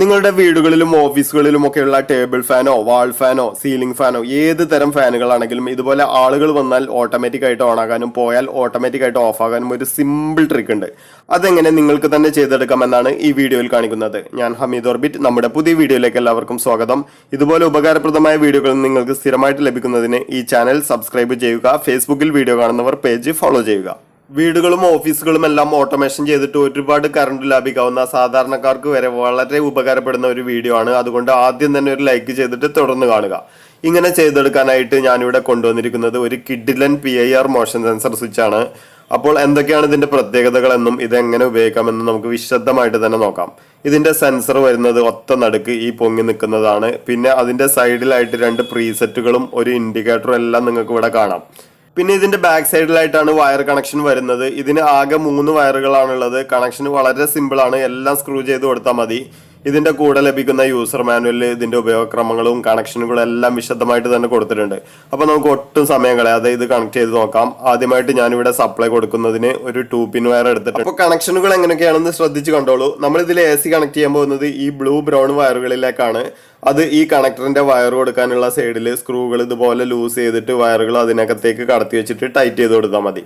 നിങ്ങളുടെ വീടുകളിലും ഓഫീസുകളിലും ഒക്കെയുള്ള ടേബിൾ ഫാനോ വാൾ ഫാനോ സീലിംഗ് ഫാനോ ഏത് തരം ഫാനുകളാണെങ്കിലും ഇതുപോലെ ആളുകൾ വന്നാൽ ഓട്ടോമാറ്റിക് ആയിട്ട് ഓൺ ആകാനും പോയാൽ ഓട്ടോമാറ്റിക് ആയിട്ട് ഓഫ് ആകാനും ഒരു സിമ്പിൾ ട്രിക്ക് ഉണ്ട്. അതെങ്ങനെ നിങ്ങൾക്ക് തന്നെ ചെയ്തെടുക്കാമെന്നാണ് ഈ വീഡിയോയിൽ കാണിക്കുന്നത്. ഞാൻ ഹമീദ് ഓർബിറ്റ്. നമ്മുടെ പുതിയ വീഡിയോയിലേക്ക് എല്ലാവർക്കും സ്വാഗതം. ഇതുപോലെ ഉപകാരപ്രദമായ വീഡിയോകൾ നിങ്ങൾക്ക് സ്ഥിരമായിട്ട് ലഭിക്കുന്നതിന് ഈ ചാനൽ സബ്സ്ക്രൈബ് ചെയ്യുക. ഫേസ്ബുക്കിൽ വീഡിയോ കാണുന്നവർ പേജ് ഫോളോ ചെയ്യുക. വീടുകളും ഓഫീസുകളും എല്ലാം ഓട്ടോമേഷൻ ചെയ്തിട്ട് ഒരുപാട് കറണ്ട് ലാഭിക്കാവുന്ന സാധാരണക്കാർക്ക് വരെ വളരെ ഉപകാരപ്പെടുന്ന ഒരു വീഡിയോ ആണ്. അതുകൊണ്ട് ആദ്യം തന്നെ ഒരു ലൈക്ക് ചെയ്തിട്ട് തുടർന്ന് കാണുക. ഇങ്ങനെ ചെയ്തെടുക്കാനായിട്ട് ഞാനിവിടെ കൊണ്ടുവന്നിരിക്കുന്നത് ഒരു കിഡിലൻ PIR മോഷൻ സെൻസർ സ്വിച്ച് ആണ്. അപ്പോൾ എന്തൊക്കെയാണ് ഇതിന്റെ പ്രത്യേകതകൾ എന്നും ഇതെങ്ങനെ ഉപയോഗിക്കാമെന്നും നമുക്ക് വിശദമായിട്ട് തന്നെ നോക്കാം. ഇതിന്റെ സെൻസർ വരുന്നത് ഒത്ത നടുക്ക് ഈ പൊങ്ങി നിൽക്കുന്നതാണ്. പിന്നെ അതിന്റെ സൈഡിലായിട്ട് 2 പ്രീസെറ്റുകളും ഒരു ഇൻഡിക്കേറ്ററും എല്ലാം നിങ്ങൾക്ക് ഇവിടെ കാണാം. പിന്നെ ഇതിന്റെ ബാക്ക് സൈഡിലായിട്ടാണ് വയർ കണക്ഷൻ വരുന്നത്. ഇതിന് ആകെ 3 വയറുകളാണുള്ളത്. കണക്ഷൻ വളരെ സിമ്പിൾ ആണ്. എല്ലാം സ്ക്രൂ ചെയ്ത് കൊടുത്താൽ മതി. ഇതിന്റെ കൂടെ ലഭിക്കുന്ന യൂസർ മാനുവലിൽ ഇതിന്റെ ഉപയോഗക്രമങ്ങളും കണക്ഷനുകളും എല്ലാം വിശദമായിട്ട് തന്നെ കൊടുത്തിട്ടുണ്ട്. അപ്പൊ നമുക്ക് ഒട്ടും സമയം കളയാതെ ഇത് കണക്ട് ചെയ്ത് നോക്കാം. ആദ്യമായിട്ട് ഞാനിവിടെ സപ്ലൈ കൊടുക്കുന്നതിന് ഒരു 2 പിൻ വയർ എടുത്തിട്ടുണ്ട്. അപ്പൊ കണക്ഷനുകൾ എങ്ങനെയൊക്കെയാണെന്ന് ശ്രദ്ധിച്ച് കണ്ടോളൂ. നമ്മൾ ഇതിൽ AC കണക്ട് ചെയ്യാൻ പോകുന്നത് ഈ ബ്ലൂ ബ്രൗൺ വയറുകളിലേക്കാണ്. അത് ഈ കണക്ടറിന്റെ വയർ കൊടുക്കാനുള്ള സൈഡിൽ സ്ക്രൂകൾ ഇതുപോലെ ലൂസ് ചെയ്തിട്ട് വയറുകൾ അതിനകത്തേക്ക് കടത്തി വെച്ചിട്ട് ടൈറ്റ് ചെയ്ത് കൊടുത്താൽ മതി.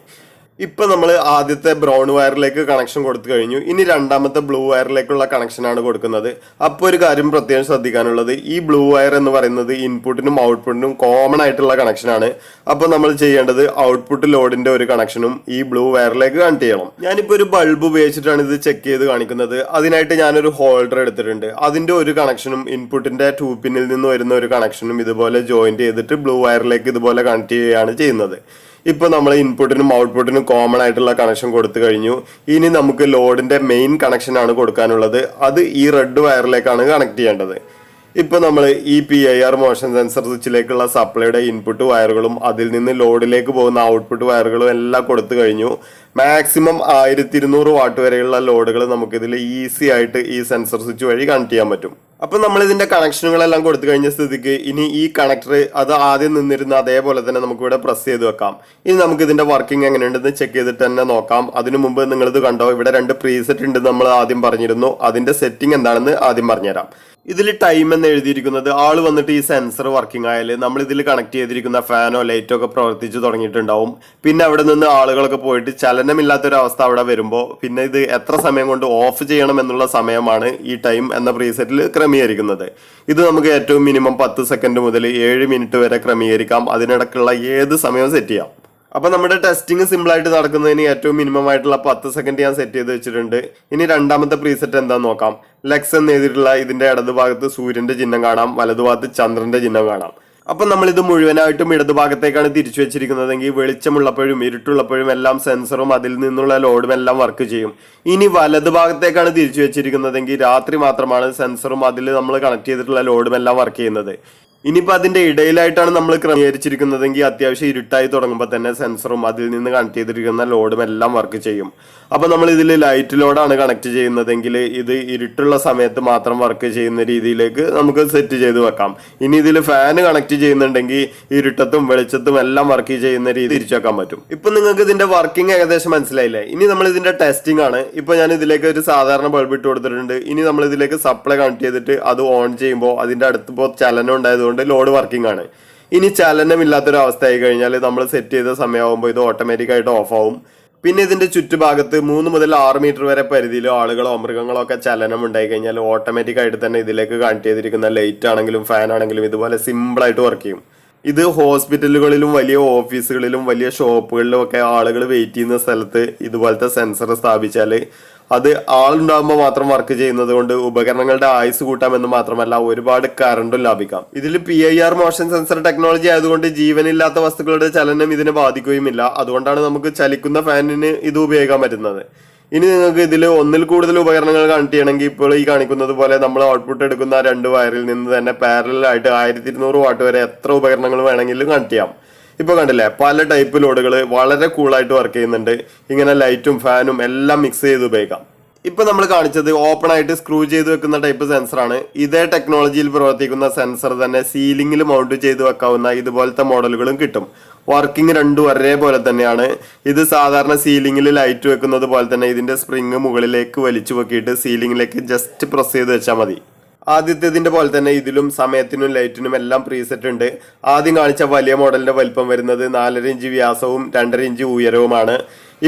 ഇപ്പൊ നമ്മൾ ആദ്യത്തെ ബ്രൗൺ വയറിലേക്ക് കണക്ഷൻ കൊടുത്തു കഴിഞ്ഞു. ഇനി രണ്ടാമത്തെ ബ്ലൂ വയറിലേക്കുള്ള കണക്ഷനാണ് കൊടുക്കുന്നത്. അപ്പോൾ ഒരു കാര്യം പ്രത്യേകം ശ്രദ്ധിക്കാനുള്ളത്, ഈ ബ്ലൂ വയർ എന്ന് പറയുന്നത് ഇൻപുട്ടിനും ഔട്ട്പുട്ടിനും കോമൺ ആയിട്ടുള്ള കണക്ഷനാണ്. അപ്പോൾ നമ്മൾ ചെയ്യേണ്ടത് ഔട്ട്പുട്ട് ലോഡിന്റെ ഒരു കണക്ഷനും ഈ ബ്ലൂ വയറിലേക്ക് കണക്ട് ചെയ്യണം. ഞാനിപ്പോൾ ഒരു ബൾബ് ഉപയോഗിച്ചിട്ടാണ് ഇത് ചെക്ക് ചെയ്ത് കാണിക്കുന്നത്. അതിനായിട്ട് ഞാനൊരു ഹോൾഡർ എടുത്തിട്ടുണ്ട്. അതിന്റെ ഒരു കണക്ഷനും ഇൻപുട്ടിന്റെ 2 പിന്നിൽ നിന്ന് വരുന്ന ഒരു കണക്ഷനും ഇതുപോലെ ജോയിന്റ് ചെയ്തിട്ട് ബ്ലൂ വയറിലേക്ക് ഇതുപോലെ കണക്ട് ചെയ്യുകയാണ് ചെയ്യുന്നത്. ഇപ്പൊ നമ്മൾ ഇൻപുട്ടിനും ഔട്ട്പുട്ടിനും കോമൺ ആയിട്ടുള്ള കണക്ഷൻ കൊടുത്തു കഴിഞ്ഞു. ഇനി നമുക്ക് ലോഡിന്റെ മെയിൻ കണക്ഷൻ ആണ് കൊടുക്കാനുള്ളത്. അത് ഈ റെഡ് വയറിലേക്കാണ് കണക്ട് ചെയ്യേണ്ടത്. ഇപ്പൊ നമ്മൾ ഈ PIR മോഷൻ സെൻസർ സ്വിച്ചിലേക്കുള്ള സപ്ലൈയുടെ ഇൻപുട്ട് വയറുകളും അതിൽ നിന്ന് ലോഡിലേക്ക് പോകുന്ന ഔട്ട്പുട്ട് വയറുകളും എല്ലാം കൊടുത്തു കഴിഞ്ഞു. മാക്സിമം 1200 വാട്ട് വരെയുള്ള ലോഡുകൾ നമുക്ക് ഇതിൽ ഈസി ആയിട്ട് ഈ സെൻസർ സ്വിച്ച് വഴി കണക്ട് ചെയ്യാൻ പറ്റും. അപ്പൊ നമ്മൾ ഇതിന്റെ കണക്ഷനുകളെല്ലാം കൊടുത്തു കഴിഞ്ഞ സ്ഥിതിക്ക് ഇനി ഈ കണക്ടർ അത് ആദ്യം നിന്നിരുന്ന അതേപോലെ തന്നെ നമുക്ക് ഇവിടെ പ്രസ് ചെയ്ത് വെക്കാം. ഇനി നമുക്ക് ഇതിന്റെ വർക്കിംഗ് എങ്ങനെയുണ്ടെന്ന് ചെക്ക് ചെയ്തിട്ട് തന്നെ നോക്കാം. അതിനു മുമ്പ് നിങ്ങളിത് കണ്ടോ, ഇവിടെ 2 പ്രീസെറ്റ് ഉണ്ട് നമ്മൾ ആദ്യം പറഞ്ഞിരുന്നു. അതിന്റെ സെറ്റിംഗ് എന്താണെന്ന് ആദ്യം പറഞ്ഞുതരാം. ഇതിൽ ടൈം എന്ന് എഴുതിയിരിക്കുന്നത് ആള് വന്നിട്ട് ഈ സെൻസർ വർക്കിംഗ് ആയാൽ നമ്മൾ ഇതിൽ കണക്ട് ചെയ്തിരിക്കുന്ന ഫാനോ ലൈറ്റോ ഒക്കെ പ്രവർത്തിച്ച് തുടങ്ങിയിട്ടുണ്ടാവും. പിന്നെ അവിടെ നിന്ന് ആളുകളൊക്കെ പോയിട്ട് ചലനമില്ലാത്തൊരവസ്ഥ അവിടെ വരുമ്പോൾ പിന്നെ ഇത് എത്ര സമയം കൊണ്ട് ഓഫ് ചെയ്യണം എന്നുള്ള സമയമാണ് ഈ ടൈം എന്ന പ്രീസെറ്റിൽ ക്രമീകരിക്കുന്നത്. ഇത് നമുക്ക് ഏറ്റവും മിനിമം 10 സെക്കൻഡ് മുതൽ 7 മിനിറ്റ് വരെ ക്രമീകരിക്കാം. അതിനിടയ്ക്കുള്ള ഏത് സമയവും സെറ്റ് ചെയ്യാം. അപ്പൊ നമ്മുടെ ടെസ്റ്റിംഗ് സിമ്പിൾ ആയിട്ട് നടക്കുന്നതിന് ഏറ്റവും മിനിമം ആയിട്ടുള്ള 10 സെക്കൻഡ് ഞാൻ സെറ്റ് ചെയ്ത് വെച്ചിട്ടുണ്ട്. ഇനി രണ്ടാമത്തെ പ്രീസെറ്റ് എന്താന്ന് നോക്കാം. ലെക്സ് എന്ന് എഴുതിയിട്ടുള്ള ഇതിന്റെ ഇടതുഭാഗത്ത് സൂര്യന്റെ ചിഹ്നം കാണാം, വലതുഭാഗത്ത് ചന്ദ്രന്റെ ചിഹ്നം കാണാം. അപ്പൊ നമ്മൾ ഇത് മുഴുവനായിട്ടും ഇടതുഭാഗത്തേക്കാണ് തിരിച്ചു വെച്ചിരിക്കുന്നതെങ്കിൽ വെളിച്ചമുള്ളപ്പോഴും ഇരുട്ടുള്ളപ്പോഴും എല്ലാം സെൻസറും അതിൽ നിന്നുള്ള ലോഡും എല്ലാം വർക്ക് ചെയ്യും. ഇനി വലതുഭാഗത്തേക്കാണ് തിരിച്ചു വെച്ചിരിക്കുന്നതെങ്കിൽ രാത്രി മാത്രമാണ് സെൻസറും അതിൽ നമ്മൾ കണക്ട് ചെയ്തിട്ടുള്ള ലോഡും എല്ലാം വർക്ക് ചെയ്യുന്നത്. ഇനിയിപ്പോൾ അതിന്റെ ഇടയിലായിട്ടാണ് നമ്മൾ ക്രമീകരിച്ചിരിക്കുന്നതെങ്കിൽ അത്യാവശ്യം ഇരുട്ടായി തുടങ്ങുമ്പോൾ തന്നെ സെൻസറും അതിൽ നിന്ന് കണക്ട് ചെയ്തിരിക്കുന്ന ലോഡും എല്ലാം വർക്ക് ചെയ്യും. അപ്പൊ നമ്മൾ ഇതിൽ ലൈറ്റ് ലോഡാണ് കണക്ട് ചെയ്യുന്നതെങ്കിൽ ഇത് ഇരുട്ടുള്ള സമയത്ത് മാത്രം വർക്ക് ചെയ്യുന്ന രീതിയിലേക്ക് നമുക്ക് സെറ്റ് ചെയ്ത് വെക്കാം. ഇനി ഇതിൽ ഫാന് കണക്ട് ചെയ്യുന്നുണ്ടെങ്കിൽ ഇരുട്ടത്തും വെളിച്ചത്തും എല്ലാം വർക്ക് ചെയ്യുന്ന രീതി തിരിച്ചു വെക്കാൻ പറ്റും. ഇപ്പൊ നിങ്ങൾക്ക് ഇതിന്റെ വർക്കിംഗ് ഏകദേശം മനസ്സിലായില്ലേ? ഇനി നമ്മൾ ഇതിന്റെ ടെസ്റ്റിംഗ് ആണ്. ഇപ്പൊ ഞാൻ ഇതിലേക്ക് ഒരു സാധാരണ ബൾബ് ഇട്ട് കൊടുത്തിട്ടുണ്ട്. ഇനി നമ്മൾ ഇതിലേക്ക് സപ്ലൈ കണക്ട് ചെയ്തിട്ട് അത് ഓൺ ചെയ്യുമ്പോൾ അതിന്റെ അടുത്തിപ്പോൾ ചലനം ഉണ്ടായതുകൊണ്ട് ലോഡ് വർക്കിംഗ് ആണ്. ഇനി ചലനമില്ലാത്തൊരവസ്ഥ ആയി കഴിഞ്ഞാൽ നമ്മൾ സെറ്റ് ചെയ്ത സമയമാകുമ്പോൾ ഇത് ഓട്ടോമാറ്റിക് ആയിട്ട് ഓഫ് ആവും. പിന്നെ ഇതിന്റെ ചുറ്റുഭാഗത്ത് 3 മുതൽ 6 മീറ്റർ വരെ പരിധിയിലോ ആളുകളോ മൃഗങ്ങളോ ഒക്കെ ചലനം ഉണ്ടായി കഴിഞ്ഞാൽ ഓട്ടോമാറ്റിക് ആയിട്ട് തന്നെ ഇതിലേക്ക് കണക്ട് ചെയ്തിരിക്കുന്ന ലൈറ്റ് ആണെങ്കിലും ഫാൻ ആണെങ്കിലും ഇതുപോലെ സിമ്പിൾ ആയിട്ട് വർക്ക് ചെയ്യും. ഇത് ഹോസ്പിറ്റലുകളിലും വലിയ ഓഫീസുകളിലും വലിയ ഷോപ്പുകളിലും ഒക്കെ ആളുകൾ വെയിറ്റ് ചെയ്യുന്ന സ്ഥലത്ത് ഇതുപോലത്തെ സെൻസർ സ്ഥാപിച്ചാൽ അത് ആളുണ്ടാകുമ്പോൾ മാത്രം വർക്ക് ചെയ്യുന്നത് കൊണ്ട് ഉപകരണങ്ങളുടെ ആയുസ് കൂട്ടാമെന്ന് മാത്രമല്ല ഒരുപാട് കറണ്ടും ലാഭിക്കാം. ഇതിൽ PIR മോഷൻ സെൻസർ ടെക്നോളജി ആയതുകൊണ്ട് ജീവനില്ലാത്ത വസ്തുക്കളുടെ ചലനം ഇതിനെ ബാധിക്കുകയുമില്ല. അതുകൊണ്ടാണ് നമുക്ക് ചലിക്കുന്ന ഫാനിന് ഇത് ഉപയോഗിക്കാൻ പറ്റുന്നത്. ഇനി നിങ്ങൾക്ക് ഇതിൽ ഒന്നിൽ കൂടുതൽ ഉപകരണങ്ങൾ കണക്ട് ചെയ്യണമെങ്കിൽ ഇപ്പോൾ ഈ കാണിക്കുന്നത് പോലെ നമ്മൾ ഔട്ട്പുട്ട് എടുക്കുന്ന 2 വയറിൽ നിന്ന് തന്നെ പാരലൽ ആയിട്ട് 1200 വാട്ട് വരെ എത്ര ഉപകരണങ്ങൾ വേണമെങ്കിലും കണക്ട് ചെയ്യാം. ഇപ്പൊ കണ്ടില്ലേ, പല ടൈപ്പ് ലോഡുകൾ വളരെ കൂളായിട്ട് വർക്ക് ചെയ്യുന്നുണ്ട്. ഇങ്ങനെ ലൈറ്റും ഫാനും എല്ലാം മിക്സ് ചെയ്ത് ഉപയോഗിക്കാം. ഇപ്പൊ നമ്മൾ കാണിച്ചത് ഓപ്പൺ ആയിട്ട് സ്ക്രൂ ചെയ്ത് വെക്കുന്ന ടൈപ്പ് സെൻസറാണ്. ഇതേ ടെക്നോളജിയിൽ പ്രവർത്തിക്കുന്ന സെൻസർ തന്നെ സീലിംഗിൽ മൗണ്ട് ചെയ്ത് വെക്കാവുന്ന ഇതുപോലത്തെ മോഡലുകളും കിട്ടും. വർക്കിംഗ് രണ്ടും ഒരേപോലെ തന്നെയാണ്. ഇത് സാധാരണ സീലിംഗിൽ ലൈറ്റ് വെക്കുന്നത് പോലെ തന്നെ ഇതിന്റെ സ്പ്രിങ് മുകളിലേക്ക് വലിച്ചു വെക്കിയിട്ട് സീലിംഗിലേക്ക് ജസ്റ്റ് പ്രസ് ചെയ്ത് വെച്ചാൽ മതി. ആദ്യത്തേതിന്റെ പോലെ തന്നെ ഇതിലും സമയത്തിനും ലൈറ്റിനും എല്ലാം പ്രീസെറ്റ് ഉണ്ട്. ആദ്യം കാണിച്ച വലിയ മോഡലിന്റെ വലിപ്പം വരുന്നത് 4.5 ഇഞ്ച് വ്യാസവും 2.5 ഇഞ്ച് ഉയരവുമാണ്.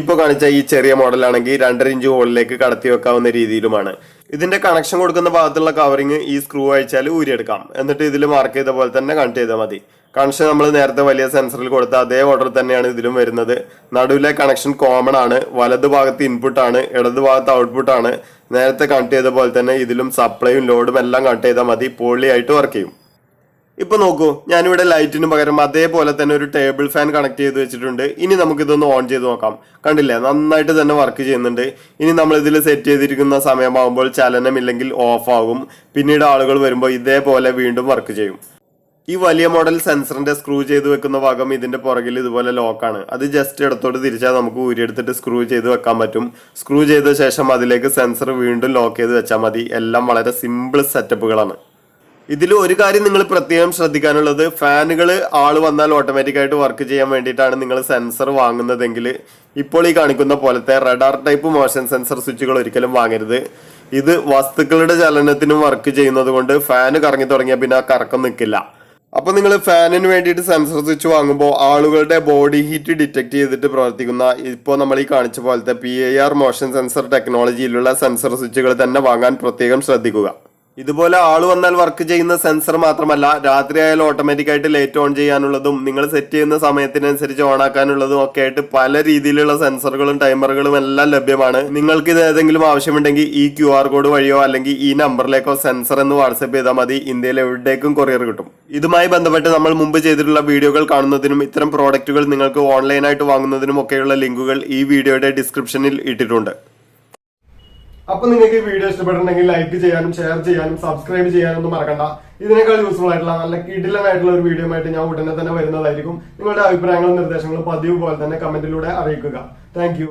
ഇപ്പോൾ കാണിച്ച ഈ ചെറിയ മോഡലാണെങ്കിൽ 2.5 ഇഞ്ച് ഹോളിലേക്ക് കടത്തി വെക്കാവുന്ന രീതിയിലുമാണ്. ഇതിന്റെ കണക്ഷൻ കൊടുക്കുന്ന ഭാഗത്തുള്ള കവറിങ് ഈ സ്ക്രൂ അയച്ചാൽ ഊരിയെടുക്കാം. എന്നിട്ട് ഇതിൽ മാർക്ക് ചെയ്ത പോലെ തന്നെ കണക്ട് ചെയ്താൽ മതി. കണക്ഷൻ നമ്മൾ നേരത്തെ വലിയ സെൻസറിൽ കൊടുത്ത അതേ ഓർഡർ തന്നെയാണ് ഇതിലും വരുന്നത്. നടുവിലെ കണക്ഷൻ കോമൺ ആണ്. വലതു ഭാഗത്ത് ഇൻപുട്ട് ആണ്, ഇടതു ഭാഗത്ത് ഔട്ട്പുട്ട് ആണ്. നേരത്തെ കണക്ട് ചെയ്ത പോലെ തന്നെ ഇതിലും സപ്ലൈയും ലോഡും എല്ലാം കണക്ട് ചെയ്താൽ മതി. പൊളിയായിട്ട് വർക്ക് ചെയ്യും. ഇപ്പൊ നോക്കൂ, ഞാനിവിടെ ലൈറ്റിന് പകരം അതേപോലെ തന്നെ ഒരു ടേബിൾ ഫാൻ കണക്ട് ചെയ്ത് വെച്ചിട്ടുണ്ട്. ഇനി നമുക്കിതൊന്ന് ഓൺ ചെയ്ത് നോക്കാം. കണ്ടില്ലേ, നന്നായിട്ട് തന്നെ വർക്ക് ചെയ്യുന്നുണ്ട്. ഇനി നമ്മൾ ഇതിൽ സെറ്റ് ചെയ്തിരിക്കുന്ന സമയമാകുമ്പോൾ ചലനമില്ലെങ്കിൽ ഓഫ് ആകും. പിന്നീട് ആളുകൾ വരുമ്പോൾ ഇതേപോലെ വീണ്ടും വർക്ക് ചെയ്യും. ഈ വലിയ മോഡൽ സെൻസറിന്റെ സ്ക്രൂ ചെയ്ത് വെക്കുന്ന ഭാഗം ഇതിന്റെ പുറകിൽ ഇതുപോലെ ലോക്കാണ്. അത് ജസ്റ്റ് ഇടത്തോട്ട് തിരിച്ചാൽ നമുക്ക് ഊരിയെടുത്തിട്ട് സ്ക്രൂ ചെയ്ത് വെക്കാൻ പറ്റും. സ്ക്രൂ ചെയ്ത ശേഷം അതിലേക്ക് സെൻസർ വീണ്ടും ലോക്ക് ചെയ്ത് വെച്ചാൽ മതി. എല്ലാം വളരെ സിമ്പിൾ സെറ്റപ്പുകളാണ്. ഇതിൽ ഒരു കാര്യം നിങ്ങൾ പ്രത്യേകം ശ്രദ്ധിക്കാനുള്ളത്, ഫാനുകൾ ആൾ വന്നാൽ ഓട്ടോമാറ്റിക് ആയിട്ട് വർക്ക് ചെയ്യാൻ വേണ്ടിയിട്ടാണ് നിങ്ങൾ സെൻസർ വാങ്ങുന്നതെങ്കിൽ ഇപ്പോൾ ഈ കാണിക്കുന്ന പോലത്തെ റഡാർ ടൈപ്പ് മോഷൻ സെൻസർ സ്വിച്ചുകൾ ഒരിക്കലും വാങ്ങരുത്. ഇത് വസ്തുക്കളുടെ ചലനത്തിനും വർക്ക് ചെയ്യുന്നത് കൊണ്ട് ഫാന് കറങ്ങി തുടങ്ങിയാൽ പിന്നെ ആ കറക്കം നിൽക്കില്ല. അപ്പൊ നിങ്ങൾ ഫാനിന് വേണ്ടിയിട്ട് സെൻസർ സ്വിച്ച് വാങ്ങുമ്പോൾ ആളുകളുടെ ബോഡി ഹീറ്റ് ഡിറ്റക്ട് ചെയ്തിട്ട് പ്രവർത്തിക്കുന്ന ഇപ്പോൾ നമ്മൾ ഈ കാണിച്ച പോലത്തെ PIR മോഷൻ സെൻസർ ടെക്നോളജിയിലുള്ള സെൻസർ സ്വിച്ചുകൾ തന്നെ വാങ്ങാൻ പ്രത്യേകം ശ്രദ്ധിക്കുക. ഇതുപോലെ ആൾ വന്നാൽ വർക്ക് ചെയ്യുന്ന സെൻസർ മാത്രമല്ല, രാത്രി ആയാലും ഓട്ടോമാറ്റിക് ആയിട്ട് ലൈറ്റ് ഓൺ ചെയ്യാനുള്ളതും നിങ്ങൾ സെറ്റ് ചെയ്യുന്ന സമയത്തിനനുസരിച്ച് ഓൺ ആക്കാനുള്ളതും ഒക്കെ ആയിട്ട് പല രീതിയിലുള്ള സെൻസറുകളും ടൈമറുകളും എല്ലാം ലഭ്യമാണ്. നിങ്ങൾക്ക് ഇത് ഏതെങ്കിലും ആവശ്യമുണ്ടെങ്കിൽ ഈ QR കോഡ് വഴിയോ അല്ലെങ്കിൽ ഈ നമ്പറിലേക്കോ സെൻസർ എന്ന് വാട്സ്ആപ്പ് ചെയ്താൽ മതി. ഇന്ത്യയിൽ എവിടേക്കും കൊറിയർ കിട്ടും. ഇതുമായി ബന്ധപ്പെട്ട് നമ്മൾ മുമ്പ് ചെയ്തിട്ടുള്ള വീഡിയോകൾ കാണുന്നതിനും ഇത്തരം പ്രോഡക്റ്റുകൾ നിങ്ങൾക്ക് ഓൺലൈനായിട്ട് വാങ്ങുന്നതിനും ഒക്കെയുള്ള ലിങ്കുകൾ ഈ വീഡിയോയുടെ ഡിസ്ക്രിപ്ഷനിൽ ഇട്ടിട്ടുണ്ട്. അപ്പൊ നിങ്ങൾക്ക് ഈ വീഡിയോ ഇഷ്ടപ്പെട്ടിട്ടുണ്ടെങ്കിൽ ലൈക്ക് ചെയ്യാനും ഷെയർ ചെയ്യാനും സബ്സ്ക്രൈബ് ചെയ്യാനൊന്നും മറക്കണ്ട. ഇതിനേക്കാൾ യൂസ്ഫുൾ ആയിട്ടുള്ള നല്ല കിടിലനായിട്ടുള്ള ഒരു വീഡിയോ ആയിട്ട് ഞാൻ ഉടനെ തന്നെ വരുന്നതായിരിക്കും. നിങ്ങളുടെ അഭിപ്രായങ്ങളും നിർദ്ദേശങ്ങളും പതിവ് പോലെ തന്നെ കമന്റിലൂടെ അറിയിക്കുക. താങ്ക്